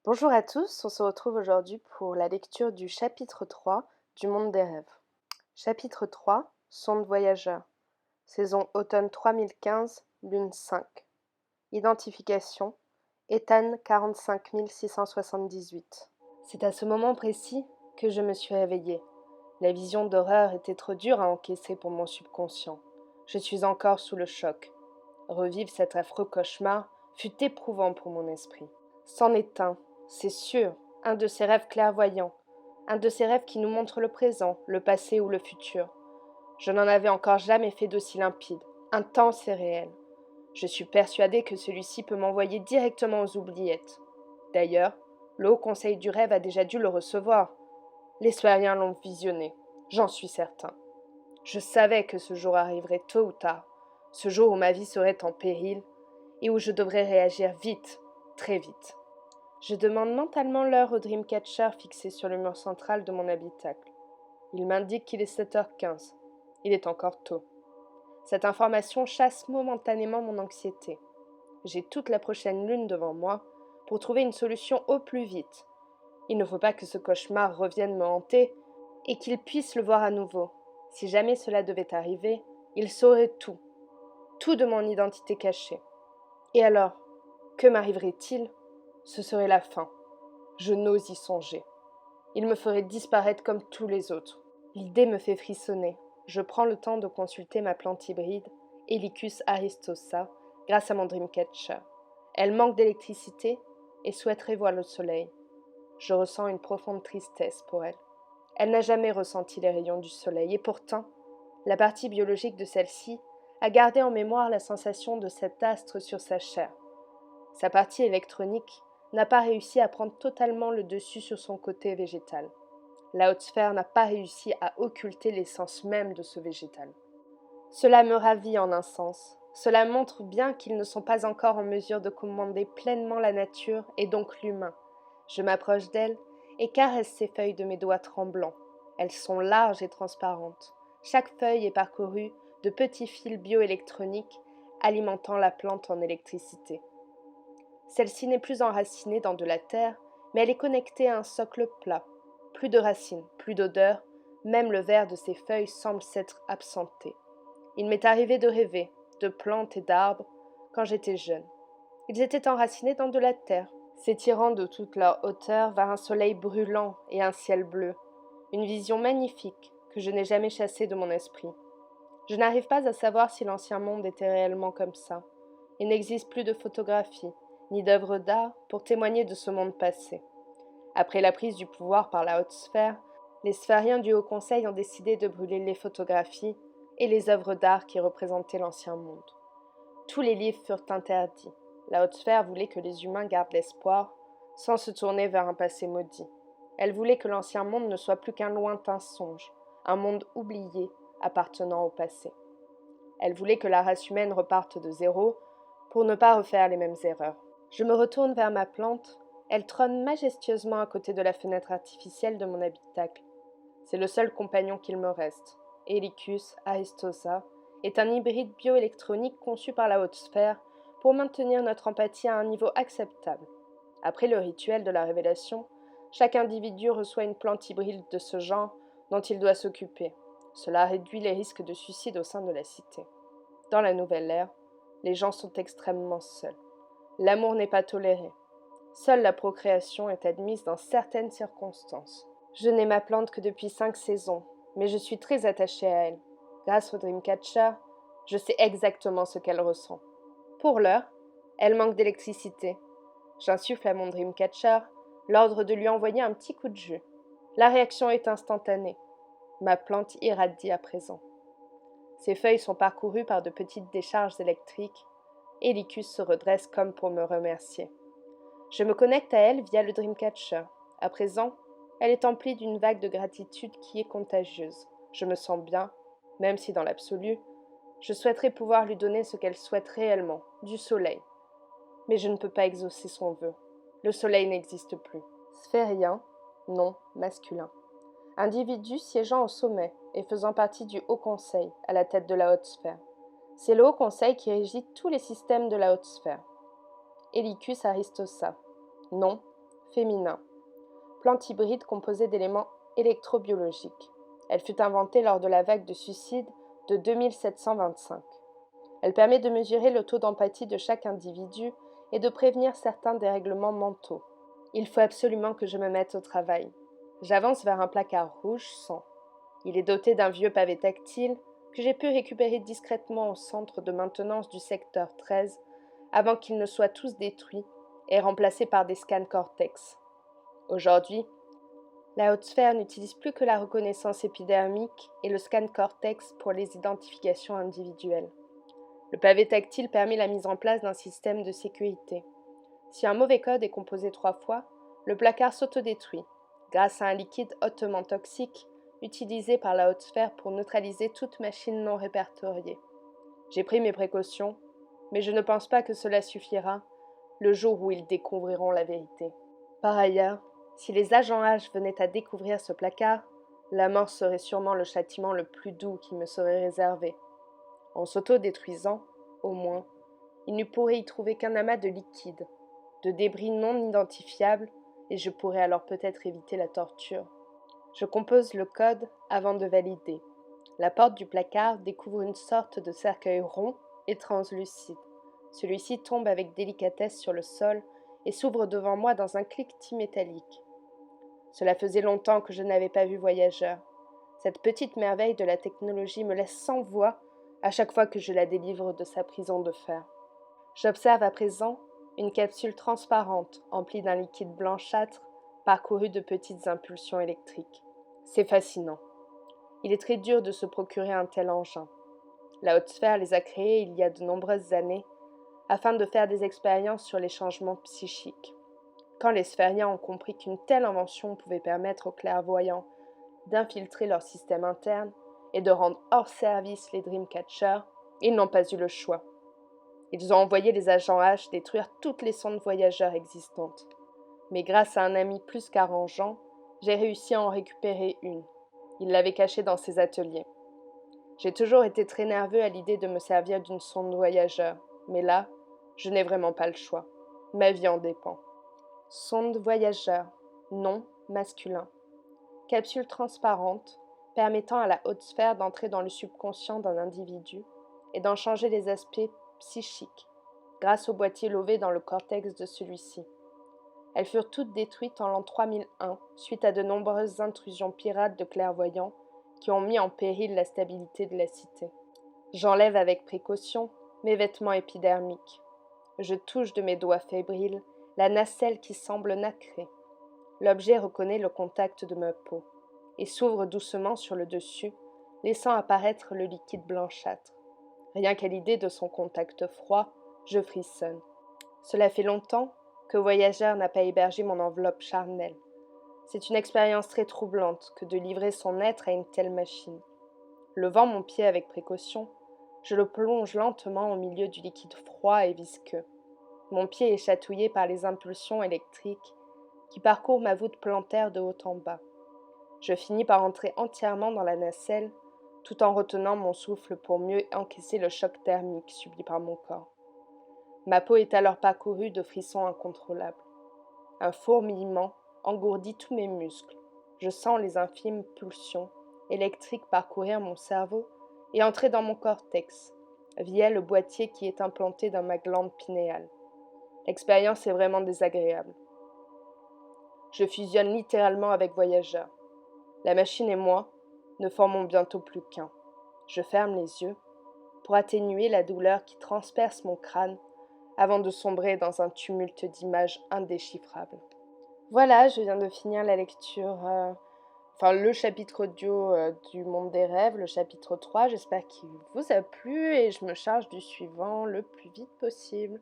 Bonjour à tous, on se retrouve aujourd'hui pour la lecture du chapitre 3 du monde des rêves. Chapitre 3, Sonde voyageur. Saison automne 3015, lune 5. Identification, Ethan 45678. C'est à ce moment précis que je me suis réveillée. La vision d'horreur était trop dure à encaisser pour mon subconscient. Je suis encore sous le choc. Revivre cet affreux cauchemar fut éprouvant pour mon esprit. C'en est un, c'est sûr, un de ces rêves clairvoyants, un de ces rêves qui nous montrent le présent, le passé ou le futur. Je n'en avais encore jamais fait d'aussi limpide, intense et réel. Je suis persuadée que celui-ci peut m'envoyer directement aux oubliettes. D'ailleurs, le Haut Conseil du rêve a déjà dû le recevoir. Les Sphériens l'ont visionné, j'en suis certain. Je savais que ce jour arriverait tôt ou tard, ce jour où ma vie serait en péril et où je devrais réagir vite, très vite. Je demande mentalement l'heure au Dreamcatcher fixé sur le mur central de mon habitacle. Il m'indique qu'il est 7h15. Il est encore tôt. Cette information chasse momentanément mon anxiété. J'ai toute la prochaine lune devant moi pour trouver une solution au plus vite. Il ne faut pas que ce cauchemar revienne me hanter et qu'il puisse le voir à nouveau. Si jamais cela devait arriver, il saurait tout, tout de mon identité cachée. Et alors, que m'arriverait-il ? Ce serait la fin. Je n'ose y songer. Il me ferait disparaître comme tous les autres. L'idée me fait frissonner. Je prends le temps de consulter ma plante hybride, Helicus aristosa, grâce à mon Dreamcatcher. Elle manque d'électricité et souhaiterait voir le soleil. Je ressens une profonde tristesse pour elle. Elle n'a jamais ressenti les rayons du soleil et pourtant, la partie biologique de celle-ci a gardé en mémoire la sensation de cet astre sur sa chair. Sa partie électronique n'a pas réussi à prendre totalement le dessus sur son côté végétal. La haute sphère n'a pas réussi à occulter l'essence même de ce végétal. Cela me ravit en un sens. Cela montre bien qu'ils ne sont pas encore en mesure de commander pleinement la nature et donc l'humain. Je m'approche d'elle et caresse ses feuilles de mes doigts tremblants. Elles sont larges et transparentes. Chaque feuille est parcourue de petits fils bioélectroniques alimentant la plante en électricité. Celle-ci n'est plus enracinée dans de la terre, mais elle est connectée à un socle plat. Plus de racines, plus d'odeur, même le vert de ses feuilles semble s'être absenté. Il m'est arrivé de rêver, de plantes et d'arbres, quand j'étais jeune. Ils étaient enracinés dans de la terre, s'étirant de toute leur hauteur vers un soleil brûlant et un ciel bleu. Une vision magnifique que je n'ai jamais chassée de mon esprit. Je n'arrive pas à savoir si l'ancien monde était réellement comme ça. Il n'existe plus de photographies, ni d'œuvres d'art pour témoigner de ce monde passé. Après la prise du pouvoir par la haute sphère, les sphériens du Haut Conseil ont décidé de brûler les photographies et les œuvres d'art qui représentaient l'ancien monde. Tous les livres furent interdits. La haute sphère voulait que les humains gardent l'espoir, sans se tourner vers un passé maudit. Elle voulait que l'ancien monde ne soit plus qu'un lointain songe, un monde oublié appartenant au passé. Elle voulait que la race humaine reparte de zéro pour ne pas refaire les mêmes erreurs. Je me retourne vers ma plante. Elle trône majestueusement à côté de la fenêtre artificielle de mon habitacle. C'est le seul compagnon qu'il me reste. Helicus aristosa est un hybride bioélectronique conçu par la haute sphère pour maintenir notre empathie à un niveau acceptable. Après le rituel de la révélation, chaque individu reçoit une plante hybride de ce genre dont il doit s'occuper. Cela réduit les risques de suicide au sein de la cité. Dans la nouvelle ère, les gens sont extrêmement seuls. L'amour n'est pas toléré. Seule la procréation est admise dans certaines circonstances. Je n'ai ma plante que depuis 5 saisons, mais je suis très attachée à elle. Grâce au Dreamcatcher, je sais exactement ce qu'elle ressent. Pour l'heure, elle manque d'électricité. J'insuffle à mon Dreamcatcher l'ordre de lui envoyer un petit coup de jus. La réaction est instantanée. Ma plante irradie à présent. Ses feuilles sont parcourues par de petites décharges électriques. Helicus se redresse comme pour me remercier. Je me connecte à elle via le Dreamcatcher. À présent, elle est emplie d'une vague de gratitude qui est contagieuse. Je me sens bien, même si dans l'absolu, je souhaiterais pouvoir lui donner ce qu'elle souhaite réellement, du soleil. Mais je ne peux pas exaucer son vœu. Le soleil n'existe plus. Sphérien, nom masculin. Individu siégeant au sommet et faisant partie du Haut Conseil, à la tête de la haute sphère. C'est le Haut Conseil qui régit tous les systèmes de la haute sphère. Helicus aristosa. Nom, Féminin. Plante hybride composée d'éléments électrobiologiques. Elle fut inventée lors de la vague de suicides de 2725. Elle permet de mesurer le taux d'empathie de chaque individu et de prévenir certains dérèglements mentaux. Il faut absolument que je me mette au travail. J'avance vers un placard rouge sang. Il est doté d'un vieux pavé tactile que j'ai pu récupérer discrètement au centre de maintenance du secteur 13 avant qu'ils ne soient tous détruits et remplacés par des scans Cortex. Aujourd'hui, la haute sphère n'utilise plus que la reconnaissance épidermique et le scan Cortex pour les identifications individuelles. Le pavé tactile permet la mise en place d'un système de sécurité. Si un mauvais code est composé 3 fois, le placard s'autodétruit, grâce à un liquide hautement toxique utilisé par la haute sphère pour neutraliser toute machine non répertoriée. J'ai pris mes précautions, mais je ne pense pas que cela suffira le jour où ils découvriront la vérité. Par ailleurs, si les agents H venaient à découvrir ce placard, la mort serait sûrement le châtiment le plus doux qui me serait réservé. En s'auto-détruisant, au moins, il ne pourrait y trouver qu'un amas de liquide, de débris non identifiables, et je pourrais alors peut-être éviter la torture. Je compose le code avant de valider. La porte du placard découvre une sorte de cercueil rond et translucide. Celui-ci tombe avec délicatesse sur le sol et s'ouvre devant moi dans un cliquetis métallique. Cela faisait longtemps que je n'avais pas vu Voyageur. Cette petite merveille de la technologie me laisse sans voix à chaque fois que je la délivre de sa prison de fer. J'observe à présent une capsule transparente emplie d'un liquide blanchâtre parcouru de petites impulsions électriques. C'est fascinant. Il est très dur de se procurer un tel engin. La haute sphère les a créés il y a de nombreuses années afin de faire des expériences sur les changements psychiques. Quand les sphériens ont compris qu'une telle invention pouvait permettre aux clairvoyants d'infiltrer leur système interne et de rendre hors service les Dreamcatchers, ils n'ont pas eu le choix. Ils ont envoyé les agents H détruire toutes les sondes voyageurs existantes. Mais grâce à un ami plus qu'arrangeant, j'ai réussi à en récupérer une. Il l'avait cachée dans ses ateliers. J'ai toujours été très nerveux à l'idée de me servir d'une sonde voyageur, mais là, je n'ai vraiment pas le choix. Ma vie en dépend. Sonde voyageur, nom masculin. Capsule transparente, permettant à la haute sphère d'entrer dans le subconscient d'un individu et d'en changer les aspects psychiques, grâce au boîtier lové dans le cortex de celui-ci. Elles furent toutes détruites en l'an 3001 suite à de nombreuses intrusions pirates de clairvoyants qui ont mis en péril la stabilité de la cité. J'enlève avec précaution mes vêtements épidermiques. Je touche de mes doigts fébriles la nacelle qui semble nacrée. L'objet reconnaît le contact de ma peau et s'ouvre doucement sur le dessus, laissant apparaître le liquide blanchâtre. Rien qu'à l'idée de son contact froid, je frissonne. Cela fait longtemps que Voyageur n'a pas hébergé mon enveloppe charnelle. C'est une expérience très troublante que de livrer son être à une telle machine. Levant mon pied avec précaution, je le plonge lentement au milieu du liquide froid et visqueux. Mon pied est chatouillé par les impulsions électriques qui parcourent ma voûte plantaire de haut en bas. Je finis par entrer entièrement dans la nacelle, tout en retenant mon souffle pour mieux encaisser le choc thermique subi par mon corps. Ma peau est alors parcourue de frissons incontrôlables. Un fourmillement engourdit tous mes muscles. Je sens les infimes pulsions électriques parcourir mon cerveau et entrer dans mon cortex, via le boîtier qui est implanté dans ma glande pinéale. L'expérience est vraiment désagréable. Je fusionne littéralement avec Voyageur. La machine et moi ne formons bientôt plus qu'un. Je ferme les yeux pour atténuer la douleur qui transperce mon crâne avant de sombrer dans un tumulte d'images indéchiffrables. Voilà, je viens de finir la lecture, le chapitre audio du Monde des Rêves, le chapitre 3. J'espère qu'il vous a plu et je me charge du suivant le plus vite possible.